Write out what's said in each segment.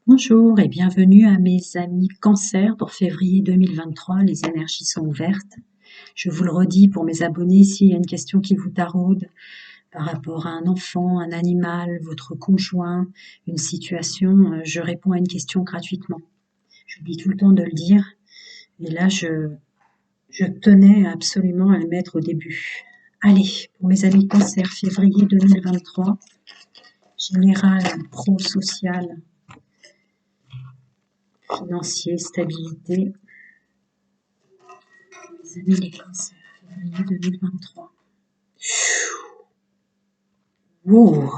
Bonjour et bienvenue à mes amis Cancer pour février 2023. Les énergies sont ouvertes. Je vous le redis pour mes abonnés, s'il y a une question qui vous taraude par rapport à un enfant, un animal, votre conjoint, une situation, je réponds à une question gratuitement. J'oublie tout le temps de le dire et là je tenais absolument à le mettre au début. Allez, pour mes amis Cancer, février 2023, général, pro, social, financier, stabilité. Mes amis les cancers, février 2023. Wow,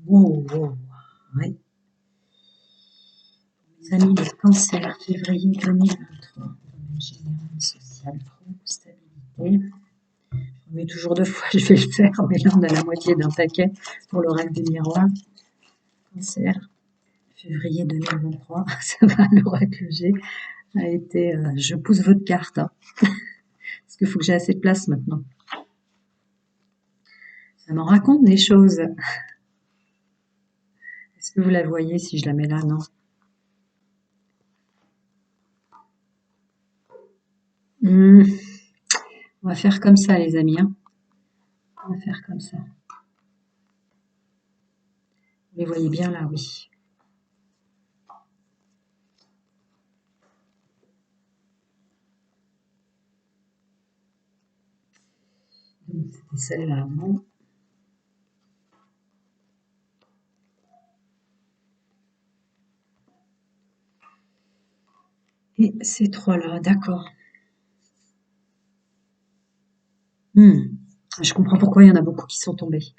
wow, wow. Ouais. Mes amis les cancers, février 2023. Domaine général, social, pro, stabilité. Je remets toujours deux fois, je vais le faire, mais là on a la moitié d'un paquet pour l'oracle du miroir. Cancer, février 2023. Ça va, l'oracle G a été. Je pousse votre carte, hein, parce qu'il faut que j'ai assez de place maintenant. Ça m'en raconte des choses. Est-ce que vous la voyez si je la mets là? Non. On va faire comme ça, les amis. Hein. On va faire comme ça. Vous les voyez bien là, oui. C'était celle-là avant. Et ces trois-là, d'accord. Je comprends pourquoi il y en a beaucoup qui sont tombés.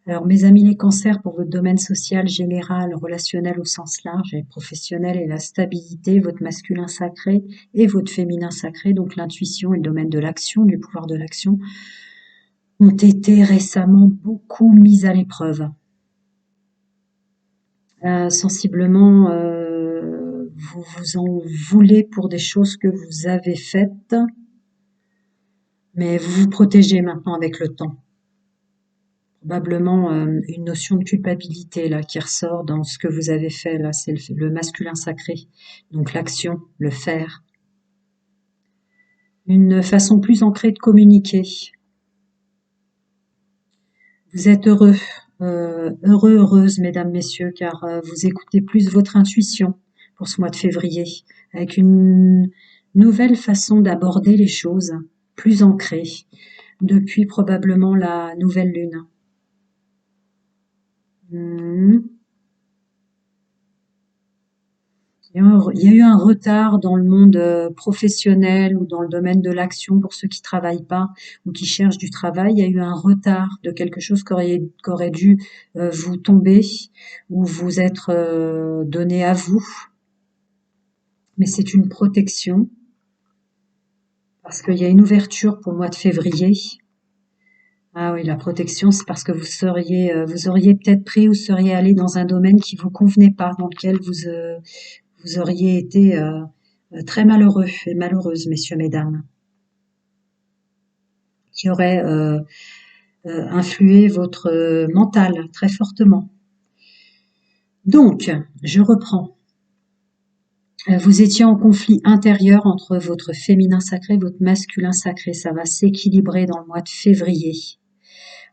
Alors, mes amis les cancers, pour votre domaine social, général, relationnel au sens large et professionnel et la stabilité, votre masculin sacré et votre féminin sacré, donc l'intuition et le domaine de l'action, du pouvoir de l'action, ont été récemment beaucoup mis à l'épreuve. Sensiblement, vous vous en voulez pour des choses que vous avez faites, mais vous vous protégez maintenant avec le temps. Probablement une notion de culpabilité là qui ressort dans ce que vous avez fait là, c'est le masculin sacré, donc l'action, le faire. Une façon plus ancrée de communiquer. Vous êtes heureux, heureuse, mesdames, messieurs, car vous écoutez plus votre intuition pour ce mois de février, avec une nouvelle façon d'aborder les choses, plus ancrée, depuis probablement la nouvelle lune. Il y a eu un retard dans le monde professionnel ou dans le domaine de l'action pour ceux qui travaillent pas ou qui cherchent du travail. Il y a eu un retard de quelque chose qui aurait dû vous tomber ou vous être donné à vous. Mais c'est une protection parce qu'il y a une ouverture pour le mois de février. Ah oui, la protection, c'est parce que vous auriez peut-être pris ou seriez allé dans un domaine qui vous convenait pas, dans lequel vous auriez été très malheureux et malheureuse, messieurs, mesdames, qui aurait influé votre mental très fortement. Donc, je reprends. Vous étiez en conflit intérieur entre votre féminin sacré et votre masculin sacré. Ça va s'équilibrer dans le mois de février.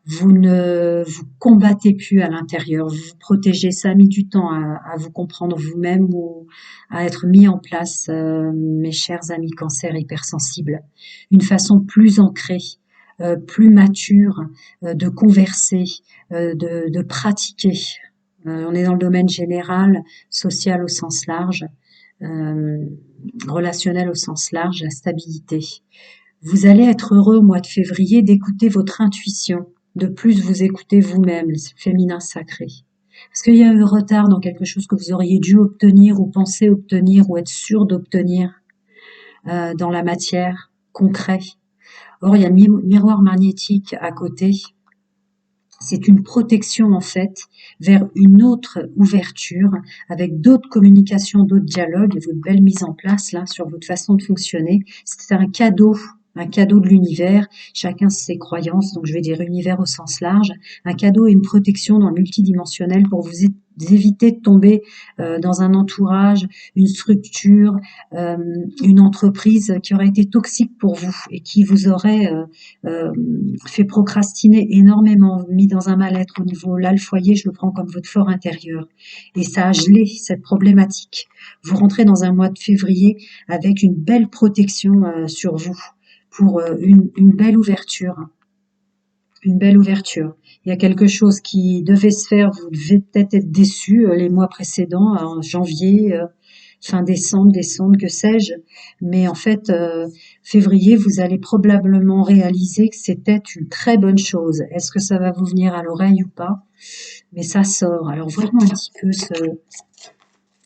Vous ne vous combattez plus à l'intérieur, vous vous protégez, ça a mis du temps à vous comprendre vous-même ou à être mis en place, mes chers amis cancer hypersensibles. Une façon plus ancrée, plus mature de converser, de pratiquer. On est dans le domaine général, social au sens large, relationnel au sens large, la stabilité. Vous allez être heureux au mois de février d'écouter votre intuition. De plus, vous écoutez vous-même, le féminin sacré. Parce qu'il y a eu retard dans quelque chose que vous auriez dû obtenir ou penser obtenir ou être sûr d'obtenir dans la matière concret. Or, il y a le miroir magnétique à côté. C'est une protection en fait vers une autre ouverture avec d'autres communications, d'autres dialogues et votre belle mise en place là sur votre façon de fonctionner. C'est un cadeau de l'univers, chacun ses croyances, donc je vais dire univers au sens large, un cadeau et une protection dans le multidimensionnel pour éviter de tomber dans un entourage, une structure, une entreprise qui aurait été toxique pour vous et qui vous aurait euh, fait procrastiner énormément, mis dans un mal-être au niveau, là le foyer, je le prends comme votre fort intérieur. Et ça a gelé cette problématique. Vous rentrez dans un mois de février avec une belle protection sur vous pour une belle ouverture. Une belle ouverture. Il y a quelque chose qui devait se faire, vous devez peut-être être déçu les mois précédents, en janvier, fin décembre, que sais-je. Mais en fait, février, vous allez probablement réaliser que c'était une très bonne chose. Est-ce que ça va vous venir à l'oreille ou pas? Mais ça sort. Alors voyons un petit peu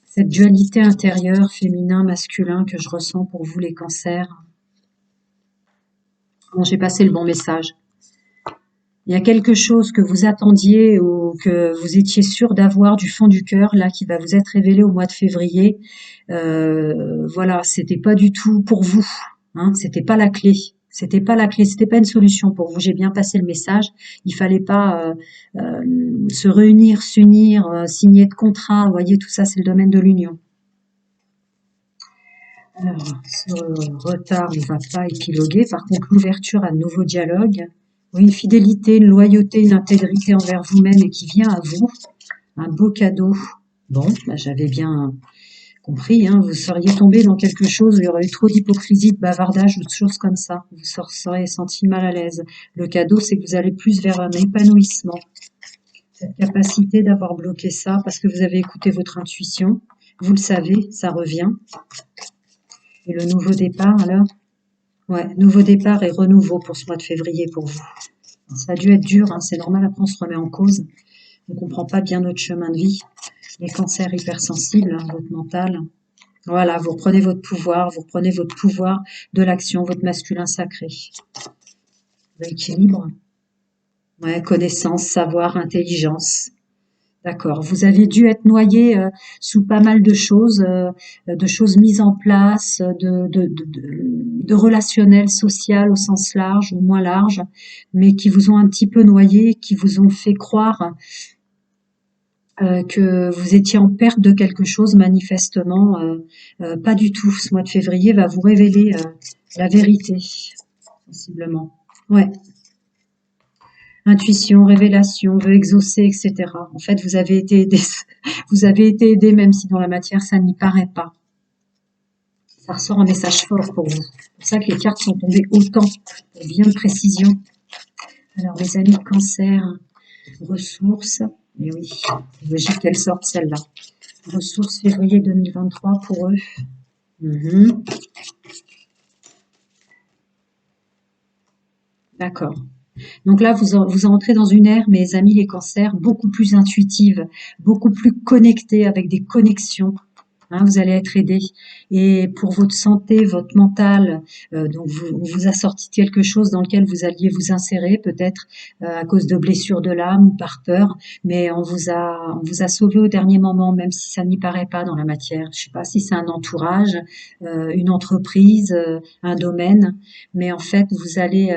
cette dualité intérieure, féminin, masculin, que je ressens pour vous les cancers. Bon, j'ai passé le bon message. Il y a quelque chose que vous attendiez ou que vous étiez sûr d'avoir du fond du cœur, là, qui va vous être révélé au mois de février. Voilà, c'était pas du tout pour vous, hein, c'était pas la clé. C'était pas la clé, c'était pas une solution pour vous. J'ai bien passé le message. Il fallait pas se réunir, s'unir, signer de contrat. Vous voyez, tout ça, c'est le domaine de l'union. Alors, ce retard ne va pas épiloguer. Par contre, l'ouverture à de nouveaux dialogues. Oui, une fidélité, une loyauté, une intégrité envers vous-même et qui vient à vous. Un beau cadeau. Bon, bah, j'avais bien compris, hein, vous seriez tombé dans quelque chose où il y aurait eu trop d'hypocrisie, de bavardage ou de choses comme ça. Vous seriez senti mal à l'aise. Le cadeau, c'est que vous allez plus vers un épanouissement. Cette capacité d'avoir bloqué ça parce que vous avez écouté votre intuition. Vous le savez, ça revient. Et le nouveau départ, alors? Ouais, nouveau départ et renouveau pour ce mois de février pour vous. Ça a dû être dur, hein, c'est normal, après on se remet en cause. On ne comprend pas bien notre chemin de vie. Les cancers hypersensibles, hein, votre mental. Voilà, vous reprenez votre pouvoir, de l'action, votre masculin sacré. L'équilibre. Ouais, connaissance, savoir, intelligence. D'accord. Vous aviez dû être noyé sous pas mal de choses mises en place, de relationnel, social au sens large ou moins large, mais qui vous ont un petit peu noyé, qui vous ont fait croire que vous étiez en perte de quelque chose, manifestement. Pas du tout. Ce mois de février va vous révéler la vérité, sensiblement. Ouais. Intuition, révélation, veut exaucer, etc. En fait, vous avez été aidé, vous avez été aidé même si dans la matière ça n'y paraît pas. Ça ressort un message fort pour vous. C'est pour ça que les cartes sont tombées autant, pour bien de précision. Alors, les amis de cancer, ressources, et oui, c'est logique qu'elle sorte celle-là. Ressources février 2023 pour eux. D'accord. Donc là, vous entrez dans une ère, mes amis les cancers, beaucoup plus intuitive, beaucoup plus connectée, avec des connexions. Hein, vous allez être aidé. Et pour votre santé, votre mental, donc on vous a sorti de quelque chose dans lequel vous alliez vous insérer, peut-être à cause de blessures de l'âme ou par peur, mais on vous a sauvé au dernier moment, même si ça n'y paraît pas dans la matière. Je sais pas si c'est un entourage, une entreprise, un domaine, mais en fait, vous allez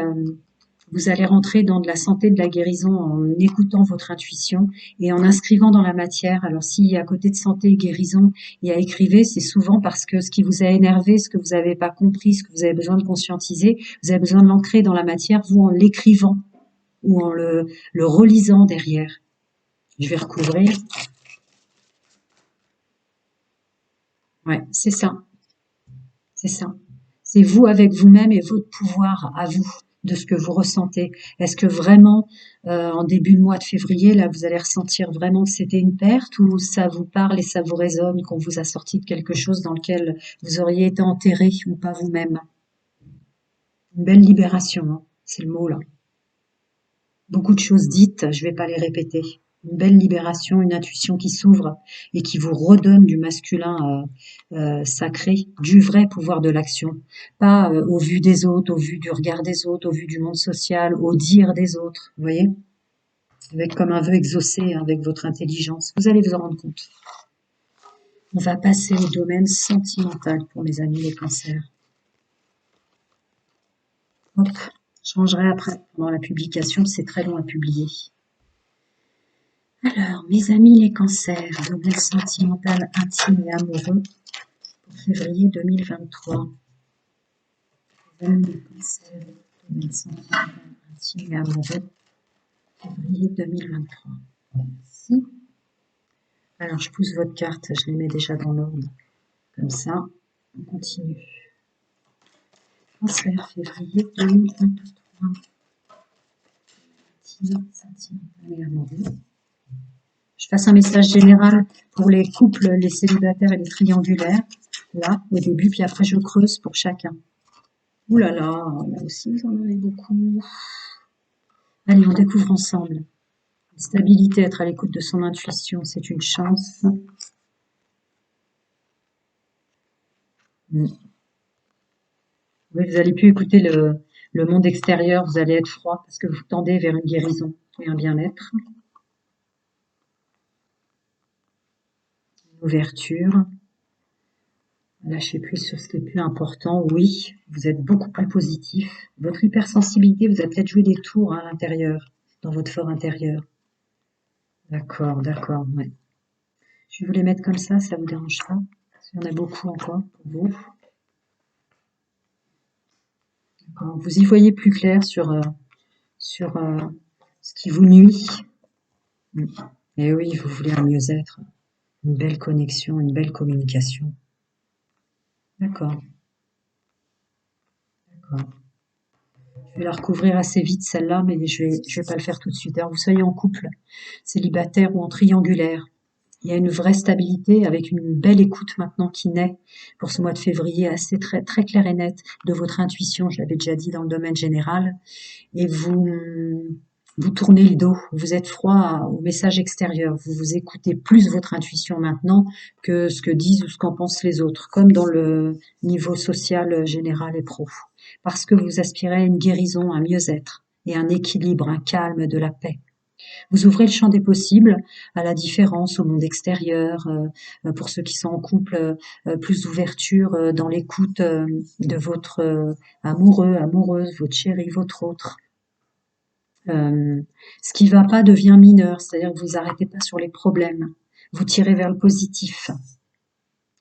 rentrer dans de la santé, de la guérison en écoutant votre intuition et en inscrivant dans la matière. Alors si à côté de santé et guérison, il y a écrivez, c'est souvent parce que ce qui vous a énervé, ce que vous n'avez pas compris, ce que vous avez besoin de conscientiser, vous avez besoin de l'ancrer dans la matière, vous en l'écrivant ou en le relisant derrière. Je vais recouvrir. Ouais, c'est ça. C'est ça. C'est vous avec vous-même et votre pouvoir à vous de ce que vous ressentez. Est-ce que vraiment, en début de mois de février, là, vous allez ressentir vraiment que c'était une perte ou ça vous parle et ça vous résonne, qu'on vous a sorti de quelque chose dans lequel vous auriez été enterré ou pas vous-même? Une belle libération, hein, c'est le mot là. Beaucoup de choses dites, je vais pas les répéter. Une belle libération, une intuition qui s'ouvre et qui vous redonne du masculin sacré, du vrai pouvoir de l'action. Pas au vu des autres, au vu du regard des autres, au vu du monde social, au dire des autres. Vous voyez? Avec comme un vœu exaucé avec votre intelligence. Vous allez vous en rendre compte. On va passer au domaine sentimental pour mes amis les cancers. Hop, je rangerai après pendant la publication, c'est très long à publier. Alors, mes amis les cancers, domaine sentimental, intime et amoureux pour février 2023. Les amis les cancers, domaine sentimental, intime et amoureux, février 2023. Merci. Alors, je pousse votre carte, je les mets déjà dans l'ordre. Comme ça, on continue. Cancer, février 2023. Sentimental et amoureux. Je fasse un message général pour les couples, les célibataires et les triangulaires, là, au début, puis après je creuse pour chacun. Ouh là là, là aussi vous en avez beaucoup. Allez, on découvre ensemble. Stabilité, être à l'écoute de son intuition, c'est une chance. Oui, vous allez plus écouter le monde extérieur, vous allez être froid parce que vous tendez vers une guérison et un bien-être. Une ouverture. Lâchez prise sur ce qui est plus important. Oui, vous êtes beaucoup plus positif. Votre hypersensibilité vous a peut-être joué des tours à l'intérieur, dans votre fort intérieur. D'accord, d'accord, ouais. Je vais vous les mettre comme ça vous dérange pas. Il y en a beaucoup encore pour vous. Vous y voyez plus clair sur ce qui vous nuit. Et oui, vous voulez un mieux-être, une belle connexion, une belle communication. D'accord, d'accord. Je vais la recouvrir assez vite celle-là, mais je vais pas le faire tout de suite. Alors vous soyez en couple, célibataire ou en triangulaire. Il y a une vraie stabilité avec une belle écoute maintenant qui naît pour ce mois de février assez très, très clair et net de votre intuition, je l'avais déjà dit dans le domaine général, et vous tournez le dos, vous êtes froid au message extérieur, vous écoutez plus votre intuition maintenant que ce que disent ou ce qu'en pensent les autres, comme dans le niveau social général et pro, parce que vous aspirez à une guérison, un mieux-être et un équilibre, un calme, de la paix. Vous ouvrez le champ des possibles à la différence, au monde extérieur, pour ceux qui sont en couple, plus d'ouverture dans l'écoute de votre amoureux, amoureuse, votre chéri, votre autre. Ce qui va pas devient mineur, c'est-à-dire que vous arrêtez pas sur les problèmes, vous tirez vers le positif.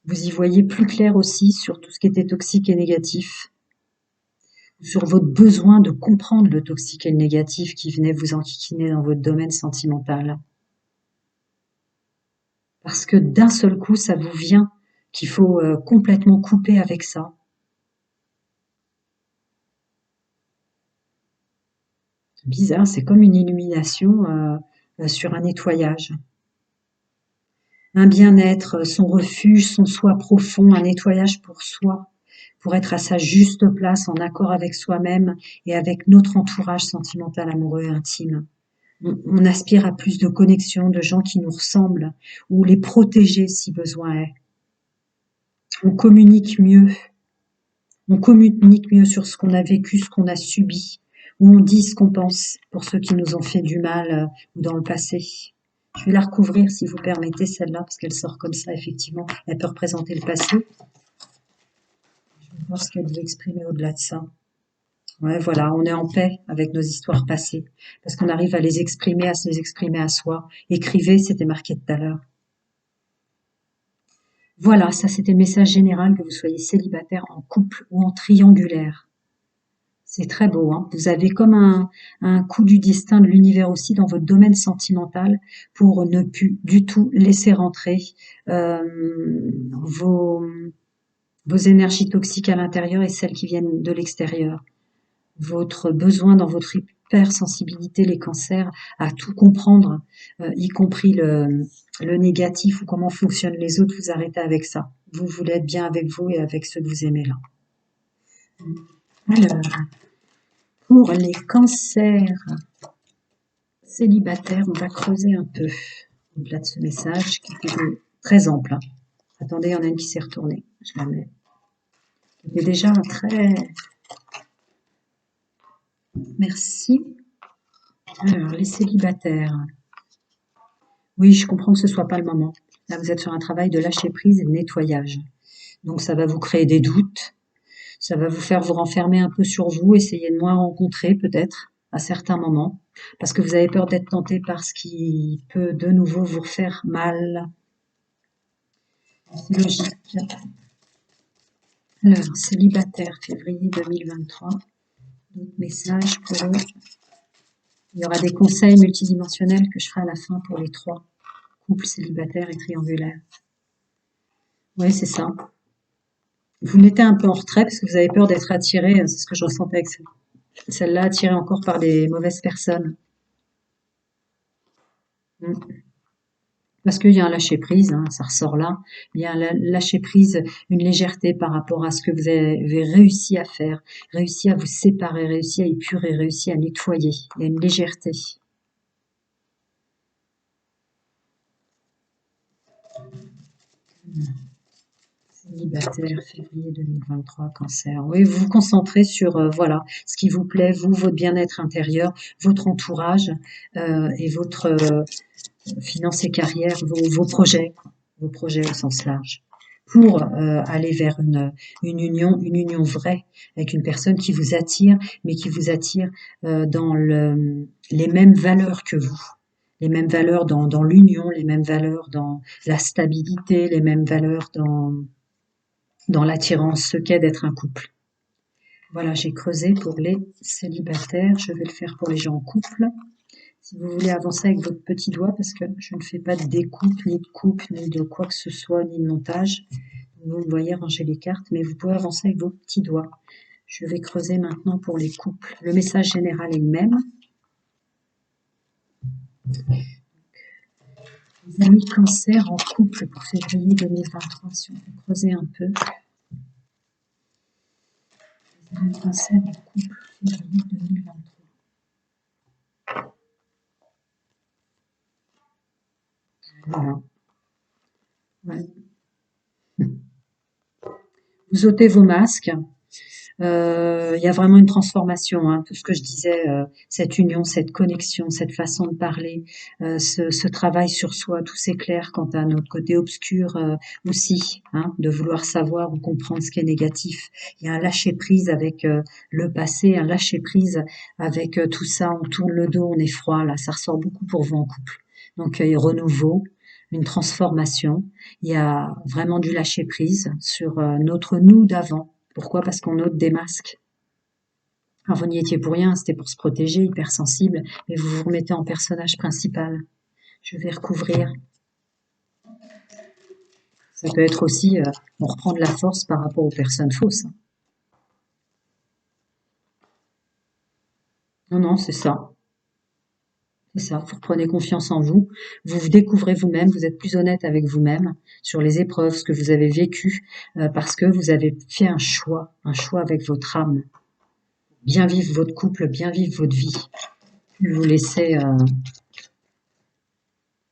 Vous y voyez plus clair aussi sur tout ce qui était toxique et négatif, sur votre besoin de comprendre le toxique et le négatif qui venait vous enquiquiner dans votre domaine sentimental. Parce que d'un seul coup, ça vous vient qu'il faut complètement couper avec ça. C'est bizarre, c'est comme une illumination sur un nettoyage. Un bien-être, son refuge, son soi profond, un nettoyage pour soi, pour être à sa juste place en accord avec soi-même et avec notre entourage sentimental, amoureux et intime. On aspire à plus de connexion, de gens qui nous ressemblent, ou les protéger si besoin est. On communique mieux. On communique mieux sur ce qu'on a vécu, ce qu'on a subi, ou on dit ce qu'on pense pour ceux qui nous ont fait du mal ou dans le passé. Je vais la recouvrir si vous permettez celle-là, parce qu'elle sort comme ça, effectivement. Elle peut représenter le passé. Je vais voir ce qu'elle veut exprimer au-delà de ça. Ouais, voilà, on est en paix avec nos histoires passées, parce qu'on arrive à les exprimer, à se les exprimer à soi. Écrivez, c'était marqué tout à l'heure. Voilà, ça c'était le message général, que vous soyez célibataire, en couple ou en triangulaire. C'est très beau, hein. Vous avez comme un coup du destin de l'univers aussi dans votre domaine sentimental pour ne plus du tout laisser rentrer euh, vos, vos énergies toxiques à l'intérieur et celles qui viennent de l'extérieur. Votre besoin dans votre hypersensibilité, les cancers, à tout comprendre, y compris le négatif ou comment fonctionnent les autres, vous arrêtez avec ça. Vous voulez être bien avec vous et avec ceux que vous aimez là. Alors, pour les cancers célibataires, on va creuser un peu au-delà de ce message qui était très ample. Hein. Attendez, il y en a une qui s'est retournée. Je la mets. C'était déjà un très... Merci. Alors, les célibataires. Oui, je comprends que ce soit pas le moment. Là, vous êtes sur un travail de lâcher prise et de nettoyage. Donc, ça va vous créer des doutes. Ça va vous faire vous renfermer un peu sur vous, essayer de moins rencontrer peut-être. à certains moments, parce que vous avez peur d'être tenté par ce qui peut de nouveau vous refaire mal. C'est logique. Alors, célibataire, février 2023. D'autres messages pour eux. Il y aura des conseils multidimensionnels que je ferai à la fin pour les trois. Couple célibataire et triangulaire. Oui, c'est ça. Vous mettez un peu en retrait parce que vous avez peur d'être attiré. C'est ce que je ressentais avec celle-là, attirée encore par des mauvaises personnes. Mm. Parce qu'il y a un lâcher-prise, hein, ça ressort là. Il y a un lâcher-prise, une légèreté par rapport à ce que vous avez réussi à faire, réussi à vous séparer, réussi à épurer, réussi à nettoyer. Il y a une légèreté. Célibataire, février 2023, cancer. Oui, vous vous concentrez sur voilà ce qui vous plaît, vous, votre bien-être intérieur, votre entourage et votre finance et carrière, vos projets au sens large, pour aller vers une union vraie avec une personne qui vous attire, mais qui vous attire dans les mêmes valeurs que vous. Les mêmes valeurs dans l'union, les mêmes valeurs dans la stabilité, les mêmes valeurs dans l'attirance, ce qu'est d'être un couple. Voilà, j'ai creusé pour les célibataires. Je vais le faire pour les gens en couple. Si vous voulez avancer avec votre petit doigt, parce que je ne fais pas de découpe, ni de coupe, ni de quoi que ce soit, ni de montage. Vous me voyez ranger les cartes, mais vous pouvez avancer avec vos petits doigts. Je vais creuser maintenant pour les couples. Le message général est le même. Les amis cancer en couple pour février 2023, si on peut creuser un peu. Les amis cancer en couple février 2023. Voilà. Ouais. Vous ôtez vos masques. Il y a vraiment une transformation, hein, tout ce que je disais, cette union, cette connexion, cette façon de parler, ce travail sur soi, tout s'éclaire quant à notre côté obscur aussi, hein, de vouloir savoir ou comprendre ce qui est négatif. Il y a un lâcher prise avec le passé, un lâcher prise avec tout ça. On tourne le dos, on est froid, là, ça ressort beaucoup pour vous en couple. Donc renouveau, une transformation. Il y a vraiment du lâcher prise sur notre nous d'avant. Pourquoi? Parce qu'on ôte des masques. Alors, vous n'y étiez pour rien, c'était pour se protéger, hypersensible, mais vous vous remettez en personnage principal. Je vais recouvrir. Ça peut être aussi, on reprend de la force par rapport aux personnes fausses. Non, non, c'est ça. C'est ça. Vous reprenez confiance en vous. Vous vous découvrez vous-même. Vous êtes plus honnête avec vous-même sur les épreuves, ce que vous avez vécu, parce que vous avez fait un choix avec votre âme. Bien vivre votre couple, bien vivre votre vie. Vous laissez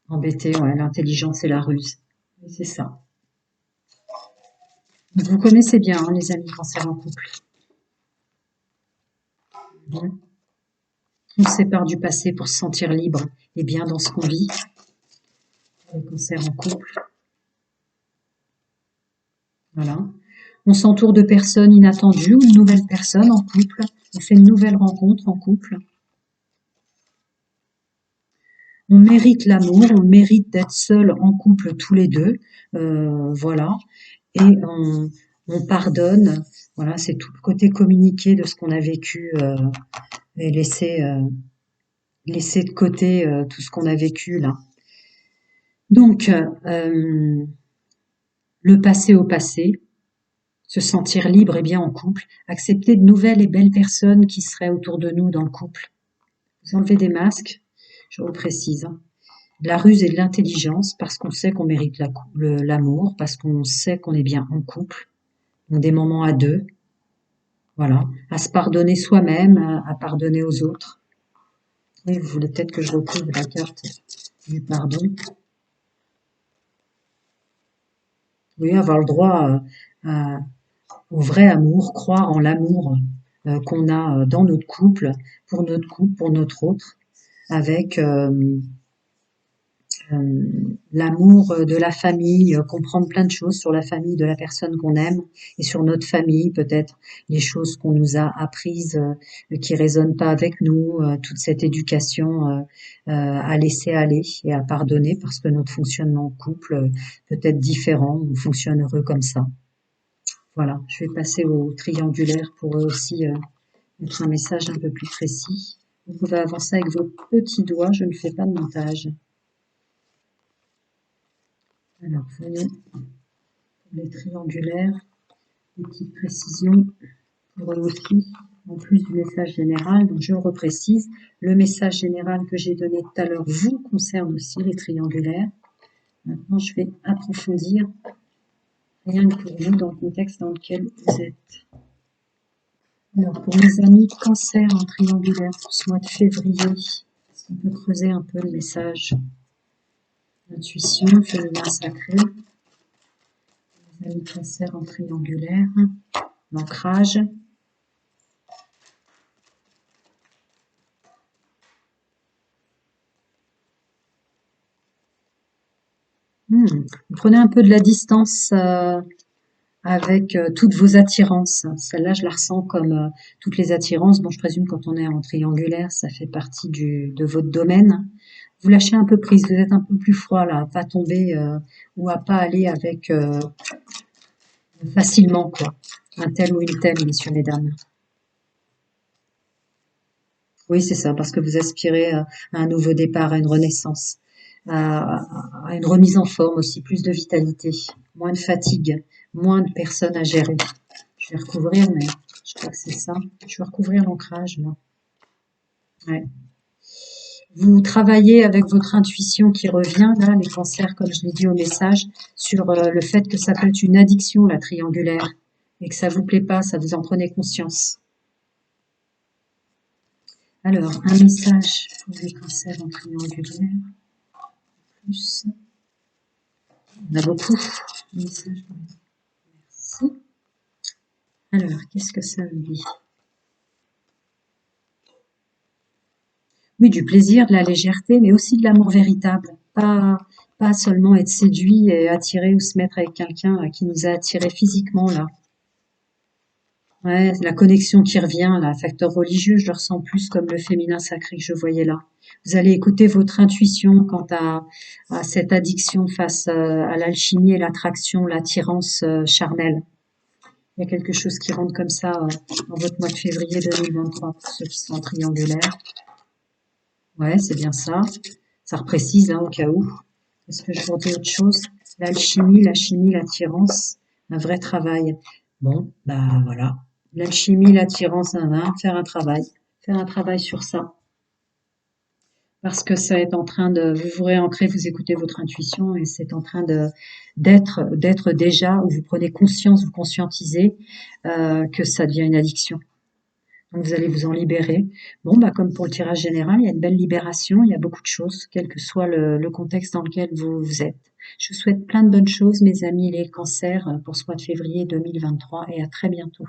embêter, ouais, l'intelligence et la ruse. Et c'est ça. Vous connaissez bien, hein, les amis cancer en couple. Bon. On se sépare du passé pour se sentir libre et bien dans ce qu'on vit. Les cancers en couple. Voilà. On s'entoure de personnes inattendues ou de nouvelles personnes en couple. On fait une nouvelle rencontre en couple. On mérite l'amour, on mérite d'être seul en couple tous les deux. Voilà. Et on pardonne. Voilà, c'est tout le côté communiqué de ce qu'on a vécu et laisser de côté tout ce qu'on a vécu là. Donc, le passé au passé, se sentir libre et bien en couple, accepter de nouvelles et belles personnes qui seraient autour de nous dans le couple. Vous enlevez des masques, je reprécise, hein. De la ruse et de l'intelligence, parce qu'on sait qu'on mérite l'amour, parce qu'on sait qu'on est bien en couple, donc des moments à deux, voilà, à se pardonner soi-même, à pardonner aux autres. Oui, vous voulez peut-être que je recouvre la carte du pardon. Oui, avoir le droit au vrai amour, croire en l'amour qu'on a dans notre couple, pour notre autre, avec l'amour de la famille, comprendre plein de choses sur la famille de la personne qu'on aime et sur notre famille, peut-être les choses qu'on nous a apprises qui résonnent pas avec nous, toute cette éducation à laisser aller et à pardonner parce que notre fonctionnement en couple peut être différent, on fonctionne heureux comme ça. Voilà, je vais passer au triangulaire pour eux aussi mettre un message un peu plus précis. Vous pouvez avancer avec vos petits doigts, je ne fais pas de montage. Alors, voyons pour les triangulaires, des petites précisions pour eux aussi, en plus du message général. Donc, je reprécise, le message général que j'ai donné tout à l'heure vous concerne aussi les triangulaires. Maintenant, je vais approfondir rien que pour vous dans le contexte dans lequel vous êtes. Alors, pour mes amis cancer en triangulaire pour ce mois de février, est-ce qu'on peut creuser un peu le message? Intuition, féminin sacré. Les amis cancer en triangulaire. L'ancrage. Vous prenez un peu de la distance avec toutes vos attirances. Celle-là, je la ressens comme toutes les attirances. Bon, je présume quand on est en triangulaire, ça fait partie de votre domaine. Vous lâchez un peu prise, vous êtes un peu plus froid là, à pas tomber ou à pas aller avec facilement quoi. Un tel ou une telle, messieurs, mesdames. Oui, c'est ça, parce que vous aspirez à un nouveau départ, à une renaissance, à une remise en forme aussi, plus de vitalité, moins de fatigue, moins de personnes à gérer. Je vais recouvrir, mais je crois que c'est ça. Je vais recouvrir l'ancrage, là. Ouais. Vous travaillez avec votre intuition qui revient, là, les cancers, comme je l'ai dit au message, sur le fait que ça peut être une addiction, la triangulaire, et que ça vous plaît pas, ça vous en prenez conscience. Alors, un message pour les cancers en triangulaire. Plus. On a beaucoup. Un message. Merci. Alors, qu'est-ce que ça veut dire? Oui, du plaisir, de la légèreté, mais aussi de l'amour véritable. Pas seulement être séduit et attiré ou se mettre avec quelqu'un qui nous a attiré physiquement, là. Ouais, la connexion qui revient, là, facteur religieux, je le ressens plus comme le féminin sacré que je voyais là. Vous allez écouter votre intuition quant à cette addiction face à l'alchimie et l'attraction, l'attirance charnelle. Il y a quelque chose qui rentre comme ça dans votre mois de février 2023 pour ceux qui sont en triangulaire. Ouais, c'est bien ça. Ça reprécise hein, au cas où. Est-ce que je vous redis autre chose? L'alchimie, la chimie, l'attirance, un vrai travail. Bon, bah voilà. L'alchimie, l'attirance, faire un travail. Faire un travail sur ça. Parce que ça est en train de, vous vous réancrez, vous écoutez votre intuition et c'est en train d'être déjà, où vous prenez conscience, vous conscientisez que ça devient une addiction. Donc vous allez vous en libérer. Bon, bah comme pour le tirage général, il y a une belle libération, il y a beaucoup de choses, quel que soit le contexte dans lequel vous êtes. Je vous souhaite plein de bonnes choses, mes amis les cancers, pour ce mois de février 2023 et à très bientôt.